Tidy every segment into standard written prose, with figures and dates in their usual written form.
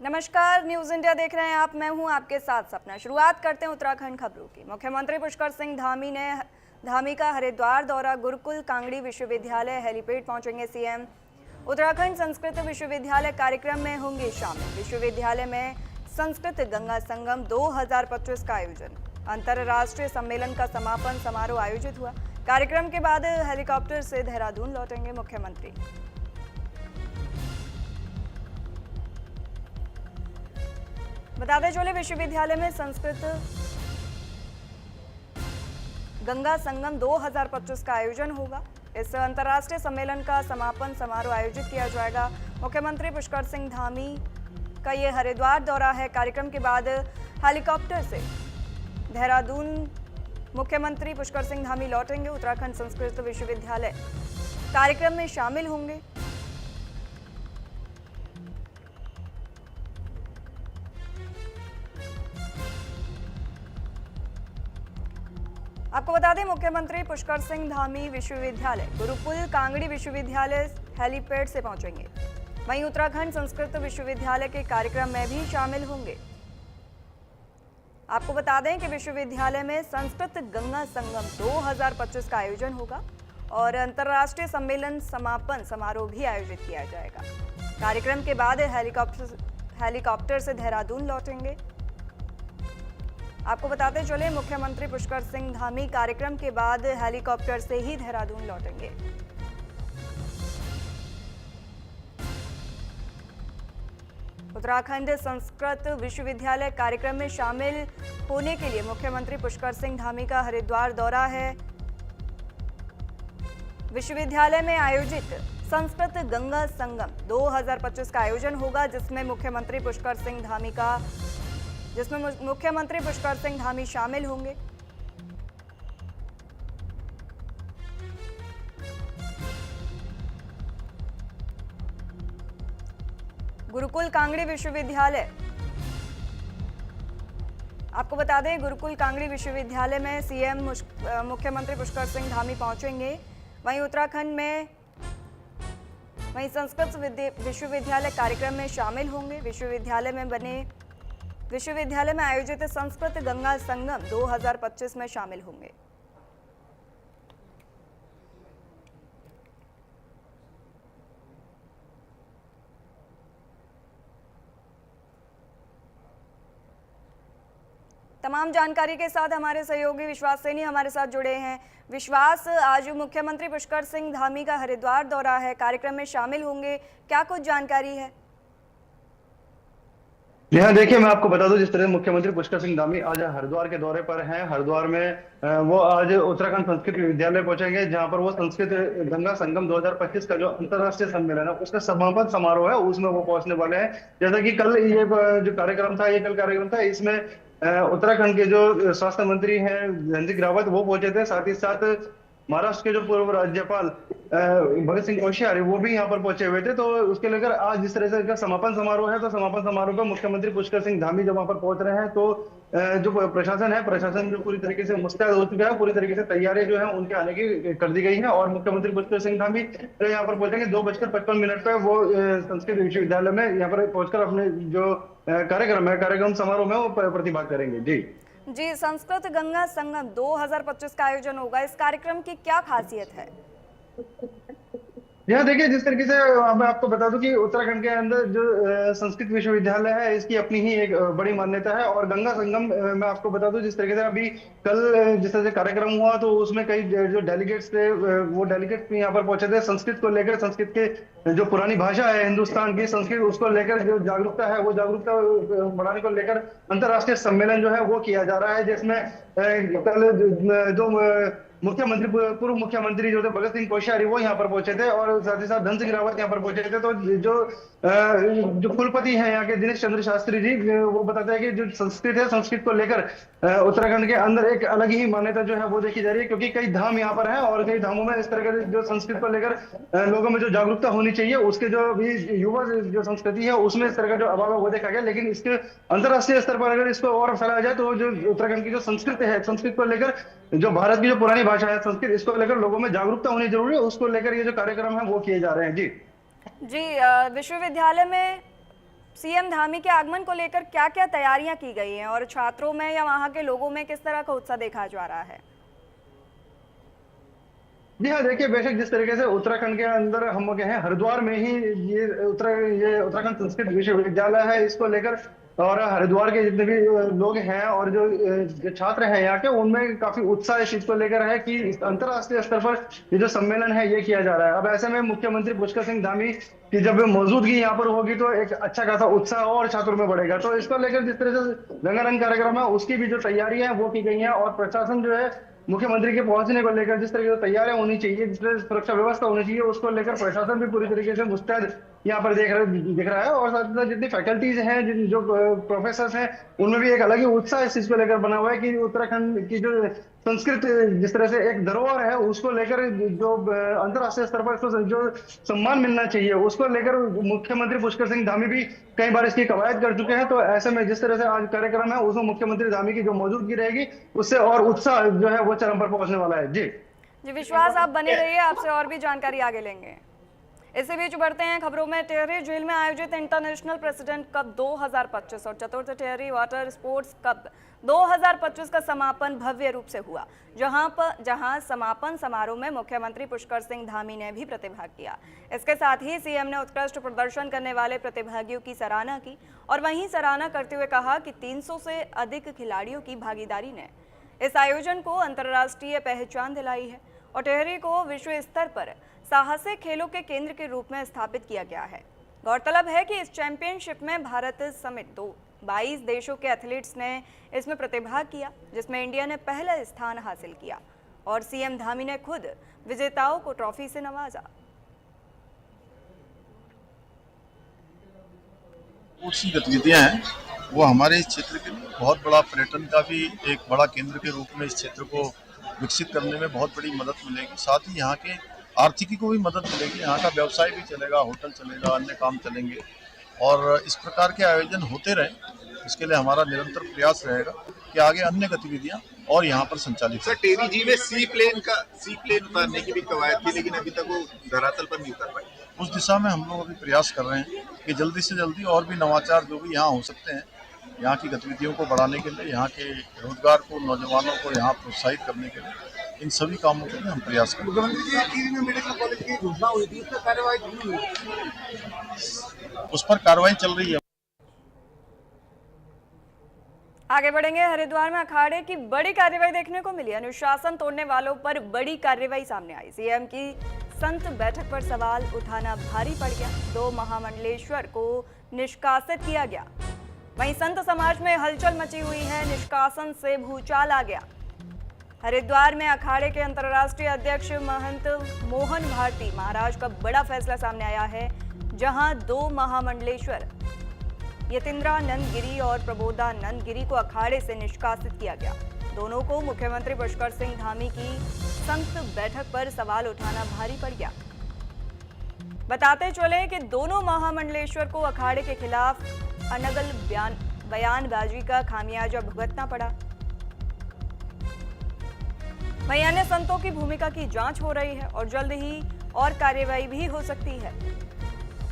नमस्कार, news India देख रहे हैं आप। मैं हूं आपके साथ सपना। शुरुआत करते हैं उत्तराखंड खबरों की। मुख्यमंत्री पुष्कर सिंह धामी का हरिद्वार दौरा। गुरुकुल कांगड़ी विश्वविद्यालय हेलीपैड पहुंचेंगे सीएम। उत्तराखंड संस्कृत विश्वविद्यालय कार्यक्रम में होंगे शामिल। विश्वविद्यालय में संस्कृत गंगा संगम 2025 का आयोजन। अंतर्राष्ट्रीय सम्मेलन का समापन समारोह आयोजित हुआ। कार्यक्रम के बाद हेलीकॉप्टर से देहरादून लौटेंगे मुख्यमंत्री। बताते चले, विश्वविद्यालय में संस्कृत गंगा संगम 2025 का आयोजन होगा। इस अंतर्राष्ट्रीय सम्मेलन का समापन समारोह आयोजित किया जाएगा। मुख्यमंत्री पुष्कर सिंह धामी का ये हरिद्वार दौरा है। कार्यक्रम के बाद हेलीकॉप्टर से देहरादून मुख्यमंत्री पुष्कर सिंह धामी लौटेंगे। उत्तराखंड संस्कृत विश्वविद्यालय कार्यक्रम में शामिल होंगे। आपको बता दें, मुख्यमंत्री पुष्कर सिंह धामी विश्वविद्यालय गुरुकुल कांगड़ी विश्वविद्यालय हेलीपैड से पहुंचेंगे। वहीं उत्तराखंड संस्कृत विश्वविद्यालय के कार्यक्रम में भी शामिल होंगे। आपको बता दें कि विश्वविद्यालय में संस्कृत गंगा संगम 2025 का आयोजन होगा और अंतर्राष्ट्रीय सम्मेलन समापन समारोह भी आयोजित किया जाएगा। कार्यक्रम के बाद हेलीकॉप्टर से देहरादून लौटेंगे। आपको बताते चले, मुख्यमंत्री पुष्कर सिंह धामी कार्यक्रम के बाद हेलीकॉप्टर से ही देहरादून लौटेंगे। उत्तराखंड संस्कृत विश्वविद्यालय कार्यक्रम में शामिल होने के लिए मुख्यमंत्री पुष्कर सिंह धामी का हरिद्वार दौरा है। विश्वविद्यालय में आयोजित संस्कृत गंगा संगम 2025 का आयोजन होगा, जिसमें मुख्यमंत्री पुष्कर सिंह धामी शामिल होंगे। गुरुकुल कांगड़ी विश्वविद्यालय, आपको बता दें, गुरुकुल कांगड़ी विश्वविद्यालय में सीएम मुख्यमंत्री पुष्कर सिंह धामी पहुंचेंगे। वहीं उत्तराखंड में संस्कृत विश्वविद्यालय कार्यक्रम में शामिल होंगे। विश्वविद्यालय में आयोजित संस्कृत गंगा संगम 2025 में शामिल होंगे। तमाम जानकारी के साथ हमारे सहयोगी विश्वास सैनी हमारे साथ जुड़े हैं। विश्वास, आज मुख्यमंत्री पुष्कर सिंह धामी का हरिद्वार दौरा है, कार्यक्रम में शामिल होंगे, क्या कुछ जानकारी है? जी हाँ, देखिए मैं आपको बता दूं, जिस तरह मुख्यमंत्री पुष्कर सिंह धामी आज हरिद्वार के दौरे पर हैं। हरिद्वार में वो आज उत्तराखंड संस्कृत विश्वविद्यालय पहुंचेंगे, जहां पर वो संस्कृत गंगा संगम 2025 का जो अंतर्राष्ट्रीय सम्मेलन है उसका समापन समारोह है, उसमें वो पहुंचने वाले हैं। जैसा कि कल ये जो कार्यक्रम था, इसमें उत्तराखंड के जो स्वास्थ्य मंत्री हैं धनसिंह रावत, वो पहुंचे थे। साथ ही साथ महाराष्ट्र के जो पूर्व राज्यपाल भगत सिंह कोश्यारी, वो भी यहाँ पर पहुंचे हुए थे। तो उसके लेकर आज जिस तरह से इसका समापन समारोह है, तो समापन समारोह पर मुख्यमंत्री पुष्कर सिंह धामी जब वहां पर पहुंच रहे हैं, तो जो प्रशासन जो पूरी तरीके से मुस्तैद हो चुका है, पूरी तरीके से तैयारी जो है उनके आने की कर दी गई है। और मुख्यमंत्री पुष्कर सिंह धामी यहाँ पर पहुंचेंगे 2:55 पर। वो संस्कृत विश्वविद्यालय में यहाँ पर पहुंचकर अपने जो कार्यक्रम समारोह में वो प्रतिभाग करेंगे। जी, संस्कृत गंगा संगम 2025 का आयोजन होगा। इस कार्यक्रम की क्या खासियत है? यहाँ देखिए, जिस तरीके से मैं आपको बता दूं कि उत्तराखंड के अंदर जो संस्कृत विश्वविद्यालय है, इसकी अपनी ही एक बड़ी मान्यता है। और गंगा संगम मैं आपको बता दूं, जिस तरीके से अभी कल जिस तरह से कार्यक्रम हुआ, तो उसमें कई जो डेलीगेट्स थे, वो डेलीगेट्स भी यहाँ पर पहुंचे थे। संस्कृत को लेकर, संस्कृत के जो पुरानी भाषा है हिंदुस्तान की संस्कृत, उसको लेकर जो जागरूकता है, वो जागरूकता बढ़ाने को लेकर अंतर्राष्ट्रीय सम्मेलन जो है वो किया जा रहा है, जिसमें कल जो पूर्व मुख्यमंत्री जो थे भगत सिंह कोश्यारी, वो यहाँ पर पहुंचे थे। और साथ ही साथ धन सिंह रावत यहाँ पर पहुंचे थे। तो जो कुलपति हैं यहाँ के दिनेश चंद्र शास्त्री जी, वो बताते हैं कि जो संस्कृत है, संस्कृत को लेकर उत्तराखंड के अंदर एक अलग ही मान्यता जो है वो देखी जा रही है। क्योंकि कई धाम यहाँ पर हैं और कई धामों में इस तरह के जो संस्कृत को लेकर लोगों में जो जागरूकता होनी चाहिए, उसके जो भी युवा जो संस्कृति है उसमें इस तरह का जो अभाव है वो देखा गया। लेकिन इसके अंतर्राष्ट्रीय स्तर पर अगर इसको और फैलाया जाए, तो जो उत्तराखंड की जो संस्कृति है, संस्कृत को लेकर जो भारत की जो पुरानी भाषा है संस्कृत, इसको लेकर लोगों में जागरूकता होनी जरूरी है। उसको लेकर ये जो कार्यक्रम है वो किए जा रहे हैं। जी, विश्वविद्यालय में सीएम धामी के आगमन को लेकर क्या क्या तैयारियां की गई हैं और छात्रों में या वहां के लोगों में किस तरह का उत्साह देखा जा रहा है? जी हाँ, देखिए बेशक जिस तरीके से उत्तराखंड के अंदर हम क्या है हरिद्वार में ही ये उत्तराखंड संस्कृत विश्वविद्यालय है, इसको लेकर और हरिद्वार के जितने भी लोग हैं और जो छात्र हैं यहाँ के, उनमें काफी उत्साह इस चीज को लेकर है कि इस अंतर्राष्ट्रीय स्तर पर ये जो सम्मेलन है ये किया जा रहा है। अब ऐसे में मुख्यमंत्री पुष्कर सिंह धामी की जब मौजूदगी यहाँ पर होगी तो एक अच्छा खासा उत्साह और छात्रों में बढ़ेगा। तो इसको लेकर जिस तरह से रंगारंग कार्यक्रम है उसकी भी जो तैयारियां हैं वो की गई हैं और प्रशासन जो है मुख्यमंत्री के पहुंचने को लेकर जिस तरीके से तैयारियां होनी चाहिए, जिस तरह से सुरक्षा व्यवस्था होनी चाहिए, उसको लेकर प्रशासन भी पूरी तरीके से मुस्तैद यहाँ पर दिख रहा है। और साथ ही साथ जितनी फैकल्टीज हैं, जिन जो प्रोफेसर हैं, उनमें भी एक अलग ही उत्साह इस चीज को लेकर बना हुआ है कि उत्तराखंड की जो संस्कृत जिस तरह से एक धरोहर है उसको लेकर जो अंतर्राष्ट्रीय स्तर पर इसको जो सम्मान मिलना चाहिए उसको लेकर मुख्यमंत्री पुष्कर सिंह धामी भी कई बार इसकी कवायद कर चुके हैं। तो ऐसे में जिस तरह से आज कार्यक्रम है उसमें मुख्यमंत्री धामी की जो मौजूदगी रहेगी उससे और उत्साह जो है वो चरम पर पहुंचने वाला है। जी जी विश्वास, आप बने रहिए, आपसे और भी जानकारी आगे लेंगे। इसी बीच बढ़ते हैं खबरों में। टिहरी झील में आयोजित इंटरनेशनल प्रेसिडेंट कप 2025 और चतुर्थ टिहरी वाटर स्पोर्ट्स कप 2025 का समापन भव्य रूप से हुआ, जहां समापन समारोह में मुख्यमंत्री पुष्कर सिंह धामी ने भी प्रतिभाग किया। इसके साथ ही सीएम ने उत्कृष्ट प्रदर्शन करने वाले प्रतिभागियों की सराहना की और वहीं सराहना करते हुए कहा कि 300 से अधिक खिलाड़ियों की भागीदारी ने इस आयोजन को अंतर्राष्ट्रीय पहचान दिलाई है और टिहरी को विश्व स्तर पर साहसिक खेलों के केंद्र के रूप में स्थापित किया गया है। गौरतलब है कि इस चैंपियनशिप में भारत समेत 22 देशों के एथलीट्स ने इसमें प्रतिभाग किया, जिसमें इंडिया ने पहला स्थान हासिल किया और सीएम धामी ने खुद विजेताओं को ट्रॉफी से नवाजा। स्पोर्ट्स की गतिविधियां हैं वो हमारे इस क्षेत्र के लिए बहुत बड़ा पर्यटन का भी एक बड़ा केंद्र के रूप में इस क्षेत्र को विकसित करने में बहुत बड़ी मदद मिलेगी। साथ ही यहाँ के आर्थिकी को भी मदद मिलेगी, यहाँ का व्यवसाय भी चलेगा, होटल चलेगा, अन्य काम चलेंगे और इस प्रकार के आयोजन होते रहें। इसके लिए हमारा निरंतर प्रयास रहेगा कि आगे अन्य गतिविधियां और यहाँ पर संचालित। सर, टेहरी जी में सी प्लेन उतारने की भी कवायद थी, लेकिन अभी तक वो धरातल पर नहीं उतर पाई। उस दिशा में हम लोग अभी प्रयास कर रहे हैं कि जल्दी से जल्दी और भी नवाचार जो भी यहाँ हो सकते हैं, यहाँ की गतिविधियों को बढ़ाने के लिए, यहाँ के रोजगार को, नौजवानों को यहाँ प्रोत्साहित करने के लिए, इन सभी कामों के लिए हम प्रयास करें। मुख्यमंत्री जी टिहरी में मेडिकल कॉलेज की घोषणा हुई थी, उस पर कार्रवाई नहीं हुई, उस पर कार्रवाई चल रही है। आगे बढ़ेंगे। हरिद्वार में अखाड़े की बड़ी कार्रवाई देखने को मिली। अनुशासन तोड़ने वालों पर बड़ी कार्रवाई सामने आई। सीएम की संत बैठक पर सवाल उठाना भारी पड़ गया। 2 महामंडलेश्वर को निष्कासित किया गया। वहीं संत समाज में हलचल मची हुई है। निष्कासन से भूचाल आ गया। हरिद्वार में अखाड़े के अंतर्राष्ट्रीय अध्यक्ष महंत मोहन भारती महाराज का बड़ा फैसला सामने आया है, जहां 2 महामंडलेश्वर यतीन्द्रानंद गिरी और प्रबोधानंद गिरी को अखाड़े से निष्कासित किया गया। दोनों को मुख्यमंत्री पुष्कर सिंह धामी की संत बैठक पर सवाल उठाना भारी पड़ गया। बताते चले कि दोनों महामंडलेश्वर को अखाड़े के खिलाफ अनगल बयानबाजी का खामियाजा भुगतना पड़ा। वहीं अन्य संतों की भूमिका की जांच हो रही है और जल्द ही और कार्रवाई भी हो सकती है।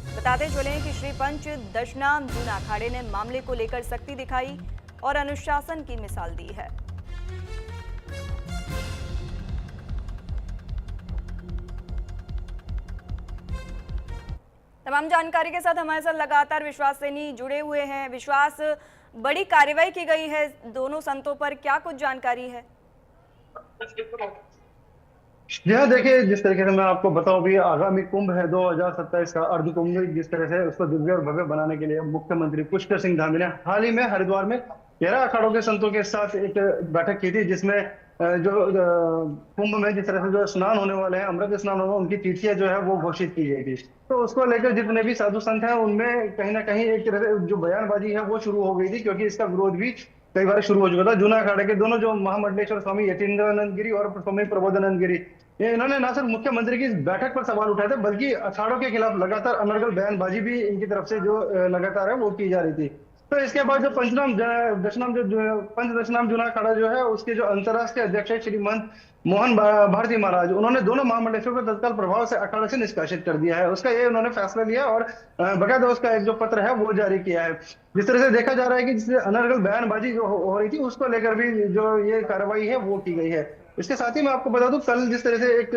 बताते चले कि श्री पंच दशनाम जूना अखाड़े ने मामले को लेकर सख्ती दिखाई और अनुशासन की मिसाल दी है। तमाम जानकारी के साथ हमारे साथ लगातार विश्वास सैनी जुड़े हुए हैं। विश्वास, बड़ी कार्रवाई की गई है दोनों संतों पर, क्या कुछ जानकारी है? जी हाँ, देखिए जिस तरीके से मैं आपको बताऊं भी आगामी कुंभ है 2027 का अर्ध कुंभ, जिस तरह से उसको दिव्य और भव्य बनाने के लिए मुख्यमंत्री पुष्कर सिंह धामी ने हाल ही में हरिद्वार में 13 अखाड़ों के संतों के साथ एक बैठक की थी, जिसमें जो कुंभ में जिस तरह से जो स्नान होने वाले हैं, अमृत स्नान होगा, उनकी तिथियां जो है वो घोषित की गई थी। तो उसको लेकर जितने भी साधु संत हैं उनमें कहीं ना कहीं एक तरह से जो बयानबाजी है वो शुरू हो गई थी, क्योंकि इसका विरोध भी कई बार शुरू हो चुका था। जूना अखाड़े के दोनों जो महामंडलेश्वर स्वामी यतीन्द्रानंद गिरी और स्वामी प्रबोधानंद गिरी, इन्होंने न सिर्फ मुख्यमंत्री की बैठक पर सवाल उठाए थे, बल्कि अखाड़ों के खिलाफ लगातार अनर्गल बयानबाजी भी इनकी तरफ से जो लगातार है वो की जा रही थी। तो इसके बाद जो पंच दशनाम जूना अखाड़ा जो है उसके जो अंतर्राष्ट्रीय अध्यक्ष है श्रीमंत मोहन भारती महाराज, उन्होंने दोनों महामंडलेश्वर को तत्काल प्रभाव से अखाड़ा से निष्कासित कर दिया है। उसका ये उन्होंने फैसला लिया और बकायदा उसका एक जो पत्र है वो जारी किया है। जिस तरह से देखा जा रहा है कि जिससे अनर्गल बयानबाजी जो हो रही थी उसको लेकर भी जो ये कार्रवाई है वो की गई है। इसके साथ ही मैं आपको बता दूं, कल जिस तरह से एक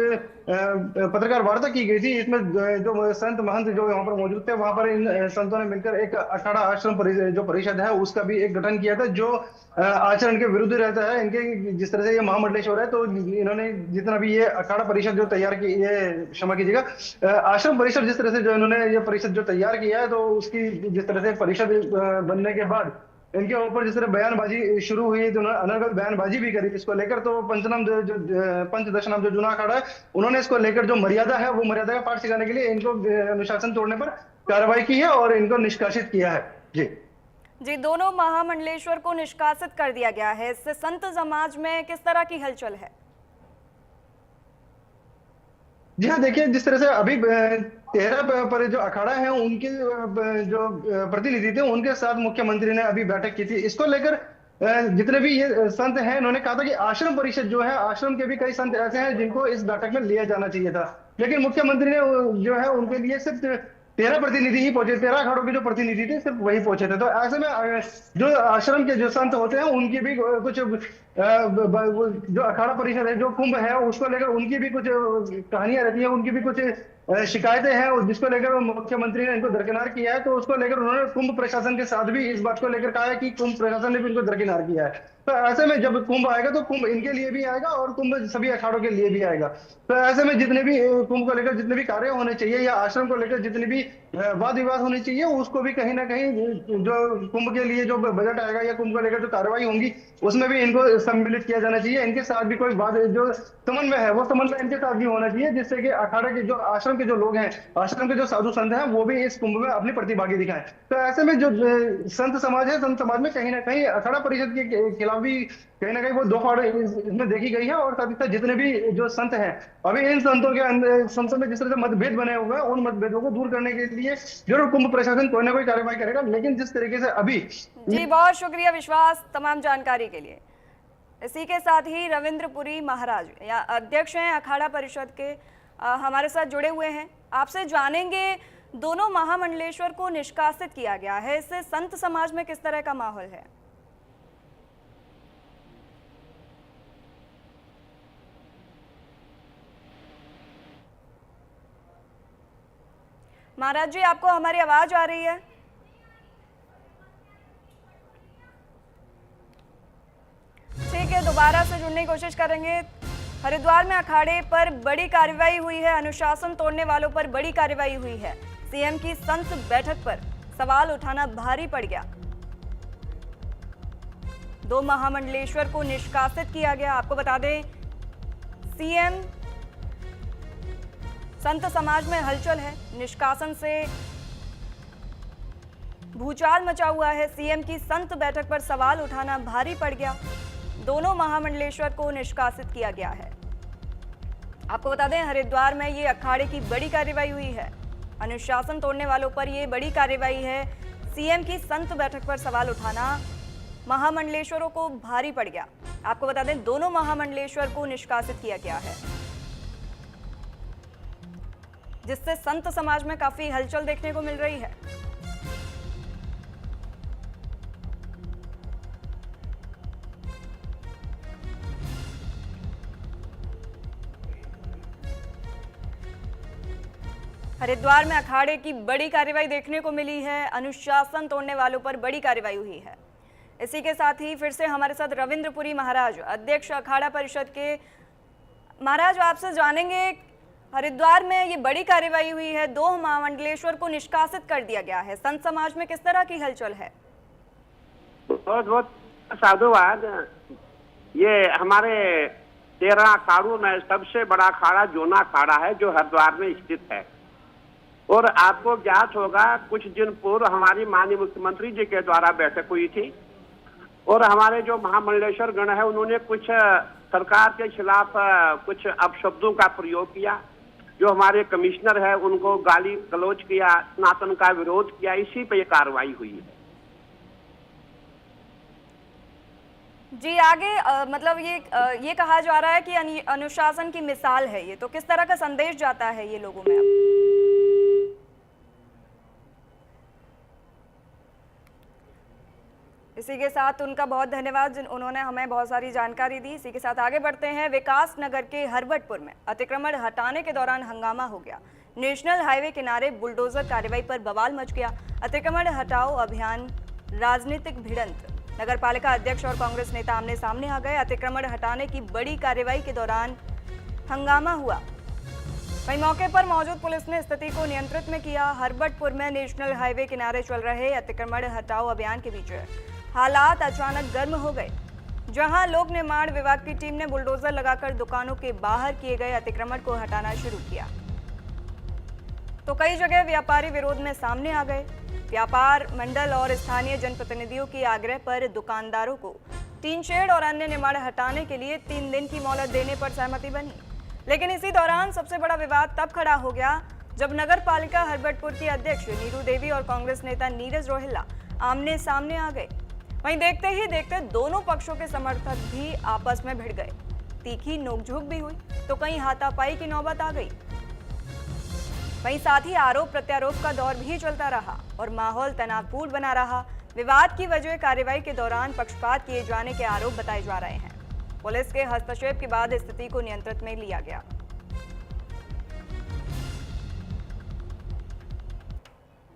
पत्रकार वार्ता की गई थी, इसमें जो संत महंत जो वहां पर मौजूद थे, वहां पर इन संतों ने मिलकर एक अखाड़ा आश्रम जो परिषद है उसका भी एक गठन किया था, जो आचरण के विरुद्ध रहता है इनके। जिस तरह से ये महामंडलेश्वर है तो इन्होंने जितना भी ये अखाड़ा परिषद जो तैयार की, ये क्षमा कीजिएगा, आश्रम परिषद जिस तरह से जो इन्होंने ये परिषद जो तैयार किया है, तो उसकी जिस तरह से परिषद बनने के बाद इनके ऊपर जिस तरह बयानबाजी शुरू हुई तो उन्होंने अनर्गल बयानबाजी भी करी इसको लेकर। तो पंच दशनाम जो जूना अखाड़ा है, उन्होंने इसको लेकर जो मर्यादा है वो मर्यादा का पाठ सिखाने के लिए इनको अनुशासन तोड़ने पर कार्रवाई की है और इनको निष्कासित किया है। जी, दोनों महामंडलेश्वर को निष्कासित कर दिया गया है, इससे संत समाज में किस तरह की हलचल है? जी हाँ, देखिए जिस तरह से अभी 13 पर जो अखाड़ा है उनके जो प्रतिनिधि थे उनके साथ मुख्यमंत्री ने अभी बैठक की थी। इसको लेकर जितने भी ये संत हैं इन्होंने कहा था कि आश्रम परिषद जो है, आश्रम के भी कई संत ऐसे हैं जिनको इस बैठक में लिया जाना चाहिए था, लेकिन मुख्यमंत्री ने जो है उनके लिए सिर्फ 13 प्रतिनिधि ही पहुंचे, 13 अखाड़ों के जो प्रतिनिधि थे सिर्फ वही पहुंचे थे। तो ऐसे में जो आश्रम के जो संत होते हैं उनकी भी कुछ जो अखाड़ा परिषद है, जो कुंभ है, उसको लेकर उनकी भी कुछ कहानियां रहती है, उनकी भी कुछ शिकायतें हैं, जिसको लेकर मुख्यमंत्री ने इनको दरकिनार किया है। तो उसको लेकर उन्होंने कुंभ प्रशासन के साथ भी इस बात को लेकर कहा है कि कुंभ प्रशासन ने भी इनको दरकिनार किया है। तो ऐसे में जब कुंभ आएगा तो कुंभ इनके लिए भी आएगा और कुंभ सभी अखाड़ों के लिए भी आएगा। तो ऐसे में जितने भी कुंभ को लेकर जितने भी कार्य होने चाहिए या आश्रम को लेकर जितनी भी वाद विवाद होनी चाहिए, उसको भी कहीं ना कहीं जो कुंभ के लिए जो बजट आएगा या कुंभ को लेकर जो कार्रवाई होंगी उसमें भी इनको सम्मिलित किया जाना चाहिए। इनके साथ भी कोई बात जो समन्वय है वो समन्वय इनके साथ भी होना चाहिए, जिससे कि अखाड़े के जो आश्रम के जो लोग हैं, आश्रम के जो साधु संत हैं, वो भी इस कुंभ में अपनी प्रतिभागी दिखाएं। तो ऐसे में जो संत समाज है, संत समाज में कहीं ना कहीं अखाड़ा परिषद के खिलाफ भी कहीं ना कहीं वो दो फाड़ इसमें देखी गई है। और साथ ही साथ जितने भी जो संत हैं, अभी इन संतों में जिस तरह से मतभेद बने हुए हैं, उन मतभेदों को दूर करने के लिए जरूर कुंभ प्रशासन कोई ना कोई कार्रवाई करेगा। लेकिन जिस तरीके से अभी जी, बहुत शुक्रिया विश्वास तमाम जानकारी के लिए। इसी के साथ ही रविंद्रपुरी महाराज या अध्यक्ष हैं अखाड़ा परिषद के, हमारे साथ जुड़े हुए हैं। आपसे जानेंगे, दोनों महामंडलेश्वर को निष्कासित किया गया है, इससे संत समाज में किस तरह का माहौल है? महाराज जी, आपको हमारी आवाज आ रही है? ठीक है, दोबारा से जुड़ने की कोशिश करेंगे। हरिद्वार में अखाड़े पर बड़ी कार्रवाई हुई है, अनुशासन तोड़ने वालों पर बड़ी कार्रवाई हुई है। सीएम की संत बैठक पर सवाल उठाना भारी पड़ गया। 2 महामंडलेश्वर को निष्कासित किया गया। आपको बता दें, सीएम संत समाज में हलचल है, निष्कासन से भूचाल मचा हुआ है। सीएम की संत बैठक पर सवाल उठाना भारी पड़ गया। दोनों महामंडलेश्वर को निष्कासित किया गया है। आपको बता दें, हरिद्वार में ये अखाड़े की बड़ी कार्रवाई हुई है, अनुशासन तोड़ने वालों पर ये बड़ी कार्रवाई है। सीएम की संत बैठक पर सवाल उठाना महामंडलेश्वरों को भारी पड़ गया। आपको बता दें, दोनों महामंडलेश्वर को निष्कासित किया गया है, जिससे संत समाज में काफी हलचल देखने को मिल रही है। हरिद्वार में अखाड़े की बड़ी कार्रवाई देखने को मिली है, अनुशासन तोड़ने वालों पर बड़ी कार्रवाई हुई है। इसी के साथ ही फिर से हमारे साथ रविंद्रपुरी महाराज, अध्यक्ष अखाड़ा परिषद के। महाराज, आपसे जानेंगे, हरिद्वार में ये बड़ी कार्रवाई हुई है, 2 महामंडलेश्वर को निष्कासित कर दिया गया है, संत समाज में किस तरह की हलचल है? बहुत बहुत साधुवाद। ये हमारे 13 अखाड़ों में सबसे बड़ा अखाड़ा जूना अखाड़ा है, जो हरिद्वार में स्थित है। और आपको ज्ञात होगा, कुछ दिन पूर्व हमारी माननीय मुख्यमंत्री जी के द्वारा बैठक हुई थी और हमारे जो महामंडलेश्वर गण है उन्होंने कुछ सरकार के खिलाफ कुछ अपशब्दों का प्रयोग किया। जो हमारे कमिश्नर है उनको गाली गलौज किया, सनातन का विरोध किया, इसी पे ये कार्रवाई हुई है। जी आगे मतलब ये कहा जा रहा है कि अनुशासन की मिसाल है ये, तो किस तरह का संदेश जाता है ये लोगों में अब? इसी के साथ उनका बहुत धन्यवाद, उन्होंने हमें बहुत सारी जानकारी दी। इसी के साथ आगे बढ़ते हैं। विकास नगर के हरबटपुर में अतिक्रमण हटाने के दौरान हंगामा हो गया। नेशनल हाईवे किनारे बुलडोजर कार्रवाई पर बवाल मच गया। अतिक्रमण हटाओ अभियान राजनीतिक भिड़ंत, नगर पालिका अध्यक्ष और कांग्रेस नेता आमने सामने आ गए। अतिक्रमण हटाने की बड़ी कार्रवाई के दौरान हंगामा हुआ। वहीं मौके पर मौजूद पुलिस ने स्थिति को नियंत्रित में किया। हरबटपुर में नेशनल हाईवे किनारे चल रहे अतिक्रमण हटाओ अभियान के बीच हालात अचानक गर्म हो गए, जहां लोक निर्माण विभाग की टीम ने बुलडोजर लगाकर दुकानों के बाहर किए गए अतिक्रमण को हटाना शुरू किया, तो कई जगह व्यापारी विरोध में सामने आ गए। व्यापार मंडल और स्थानीय जनप्रतिनिधियों के आग्रह पर दुकानदारों को टीन शेड और अन्य निर्माण हटाने के लिए 3 दिन की मोहलत देने पर सहमति बनी। लेकिन इसी दौरान सबसे बड़ा विवाद तब खड़ा हो गया जब नगर पालिका हरबटपुर की अध्यक्ष नीरू देवी और कांग्रेस नेता नीरज रोहिल्ला आमने सामने आ गए। वहीं देखते ही देखते दोनों पक्षों के समर्थक भी आपस में भिड़ गए। तीखी नोकझोंक भी हुई तो कहीं हाथापाई की नौबत आ गई। वहीं साथ ही आरोप प्रत्यारोप का दौर भी चलता रहा और माहौल तनावपूर्ण बना रहा। विवाद की वजह कार्रवाई के दौरान पक्षपात किए जाने के आरोप बताए जा रहे हैं। पुलिस के हस्तक्षेप के बाद स्थिति को नियंत्रित में लिया गया।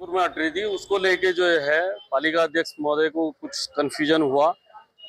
में हट रही थी, उसको लेके जो है पालिका अध्यक्ष महोदय को कुछ कंफ्यूजन हुआ।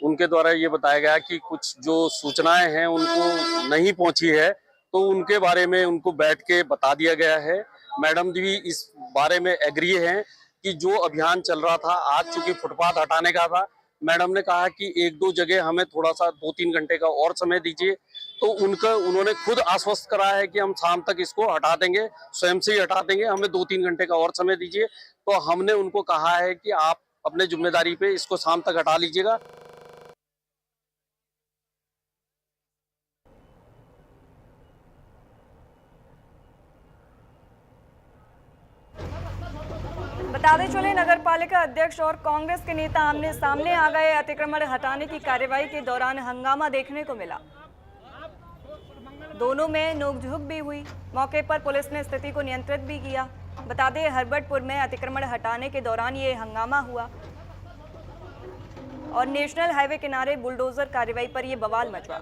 उनके द्वारा ये बताया गया कि कुछ जो सूचनाएं हैं उनको नहीं पहुंची है, तो उनके बारे में उनको बैठ के बता दिया गया है। मैडम जी भी इस बारे में एग्री हैं कि जो अभियान चल रहा था, आज चूंकि फुटपाथ हटाने का था, मैडम ने कहा कि 1-2 जगह हमें थोड़ा सा 2-3 घंटे का और समय दीजिए। तो उन्होंने खुद आश्वस्त करा है कि हम शाम तक इसको हटा देंगे, स्वयं से ही हटा देंगे, हमें 2-3 घंटे का और समय दीजिए। तो हमने उनको कहा है कि आप अपने जिम्मेदारी पे इसको शाम तक हटा लीजिएगा। बताते चले नगर पालिका अध्यक्ष और कांग्रेस के नेता आमने सामने आ गए। अतिक्रमण हटाने की कार्रवाई के दौरान हंगामा देखने को मिला। दोनों में नोकझोंक भी हुई। मौके पर पुलिस ने स्थिति को नियंत्रित भी किया। बता दें हरबटपुर में अतिक्रमण हटाने के दौरान ये हंगामा हुआ और नेशनल हाईवे किनारे बुलडोजर कार्रवाई पर यह बवाल मचा।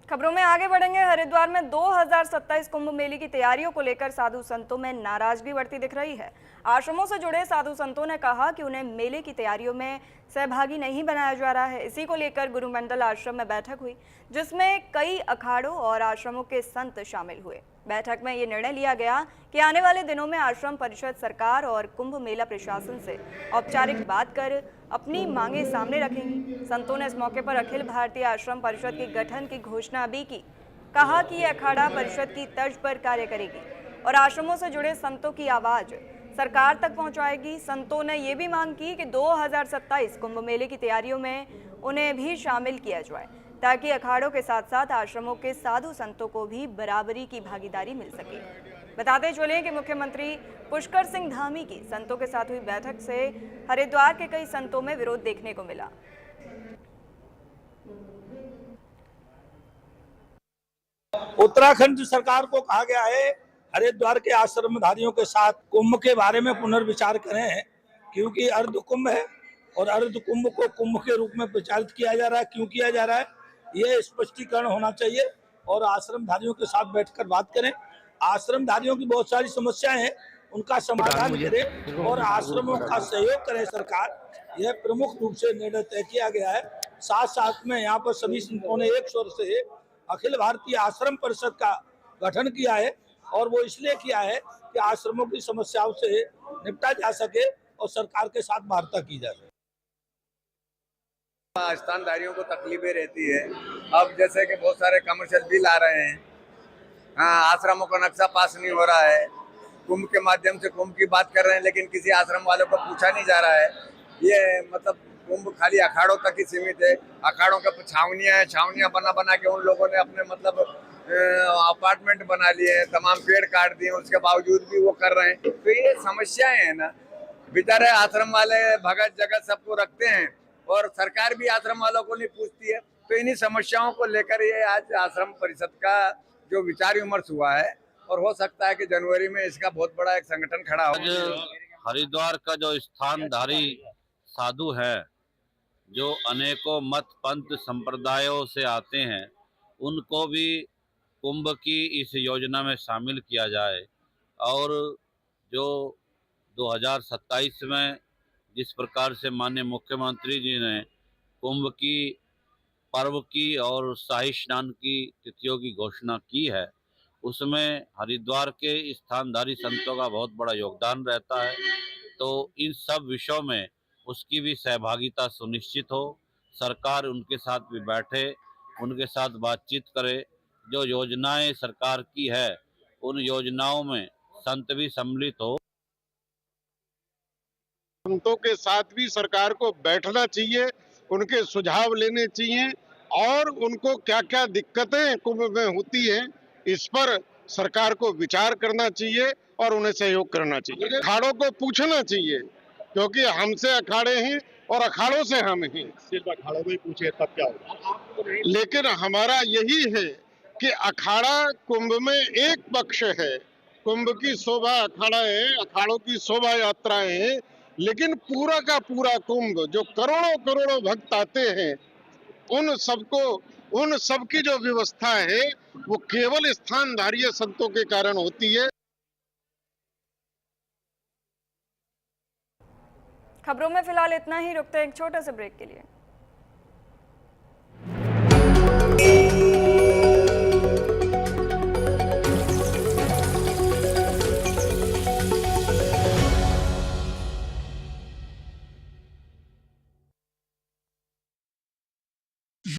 खबरों में आगे बढ़ेंगे। हरिद्वार में 2027 कुंभ मेले की तैयारियों को लेकर साधु संतों में नाराजगी बढ़ती दिख रही है। आश्रमों से जुड़े साधु संतों ने कहा कि उन्हें मेले की तैयारियों में सहभागी नहीं बनाया जा रहा है। इसी को लेकर गुरुमंडल आश्रम में बैठक हुई, जिसमें कई अखाड़ों और आश्रमों के संत शामिल हुए। बैठक में ये निर्णय लिया गया कि आने वाले दिनों में आश्रम परिषद सरकार और कुंभ मेला प्रशासन से औपचारिक बात कर अपनी मांगे सामने रखेंगी। संतों ने इस मौके पर अखिल भारतीय आश्रम परिषद के गठन की घोषणा भी की। कहा कि यह अखाड़ा परिषद की तर्ज पर कार्य करेगी और आश्रमों से जुड़े संतों की आवाज सरकार तक पहुंचाएगी। संतों ने यह भी मांग की कि 2027 कुंभ मेले की तैयारियों में उन्हें भी शामिल किया जाए, ताकि अखाड़ों के साथ साथ आश्रमों के साधु संतों को भी बराबरी की भागीदारी मिल सके। बताते चले कि मुख्यमंत्री पुष्कर सिंह धामी की संतों के साथ हुई बैठक से हरिद्वार के कई संतों में विरोध देखने को मिला। उत्तराखंड सरकार को कहा गया है हरिद्वार के आश्रमधारियों के साथ कुंभ के बारे में पुनर्विचार करें, क्योंकि अर्ध कुंभ है और अर्ध कुंभ को कुंभ के रूप में प्रचारित किया जा रहा है। क्यों किया जा रहा है, ये स्पष्टीकरण होना चाहिए और आश्रमधारियों के साथ बैठकर बात करें। आश्रमधारियों की बहुत सारी समस्याएं हैं, उनका समाधान करें और आश्रमों का सहयोग करे सरकार। यह प्रमुख रूप से निर्णय तय किया गया है। साथ साथ में यहाँ पर सभी संतों ने एक स्वर से अखिल भारतीय आश्रम परिषद का गठन किया है और वो इसलिए किया है कि आश्रमों की समस्याओं से निपटा जा सके और सरकार के साथ वार्ता की जा सके। स्थानधारियों को तकलीफें रहती है। अब जैसे कि बहुत सारे कमर्शियल बिल आ रहे हैं, आश्रमों का नक्शा पास नहीं हो रहा है। कुंभ के माध्यम से कुंभ की बात कर रहे हैं, लेकिन किसी आश्रम वालों को पूछा नहीं जा रहा है। ये मतलब कुंभ खाली अखाड़ों तक ही सीमित है। अखाड़ों के छावनियां बना बना के उन लोगों ने अपने मतलब अपार्टमेंट बना लिए हैं, तमाम पेड़ काट दिए, उसके बावजूद भी वो कर रहे हैं। तो ये समस्याएं हैं ना, बेचारे आश्रम वाले भगत जगत सबको रखते हैं और सरकार भी आश्रम वालों को नहीं पूछती है। तो इन्हीं समस्याओं को लेकर ये आज आश्रम परिषद का जो विचार विमर्श हुआ है, और हो सकता है कि जनवरी में इसका बहुत बड़ा एक संगठन खड़ा हो। हरिद्वार का जो स्थानधारी साधु है, जो अनेकों मत पंथ संप्रदायों से आते हैं, उनको भी कुंभ की इस योजना में शामिल किया जाए। और जो 2027 में जिस प्रकार से माननीय मुख्यमंत्री जी ने कुंभ की पर्व की और शाही स्नान की तिथियों की घोषणा की है, उसमें हरिद्वार के स्थानधारी संतों का बहुत बड़ा योगदान रहता है। तो इन सब विषयों में उसकी भी सहभागिता सुनिश्चित हो, सरकार उनके साथ भी बैठे, उनके साथ बातचीत करे। जो योजनाएं सरकार की है, उन योजनाओं में संत भी सम्मिलित हो। संतों के साथ भी सरकार को बैठना चाहिए, उनके सुझाव लेने चाहिए, और उनको क्या क्या दिक्कतें कुंभ में होती हैं, इस पर सरकार को विचार करना चाहिए और उन्हें सहयोग करना चाहिए। अखाड़ों को पूछना चाहिए, क्योंकि हमसे अखाड़े हैं और अखाड़ों से हम हैं। सिर्फ अखाड़ों को ही पूछे तब क्या होगा। लेकिन हमारा यही है कि अखाड़ा कुंभ में एक पक्ष है, कुंभ की शोभा अखाड़ा है, अखाड़ों की शोभा यात्राएं हैं, लेकिन पूरा का पूरा कुंभ जो करोड़ों करोड़ों भक्त आते हैं, उन सबकी जो व्यवस्था है वो केवल स्थानधारी संतों के कारण होती है। खबरों में फिलहाल इतना ही, रुकते हैं एक छोटे से ब्रेक के लिए।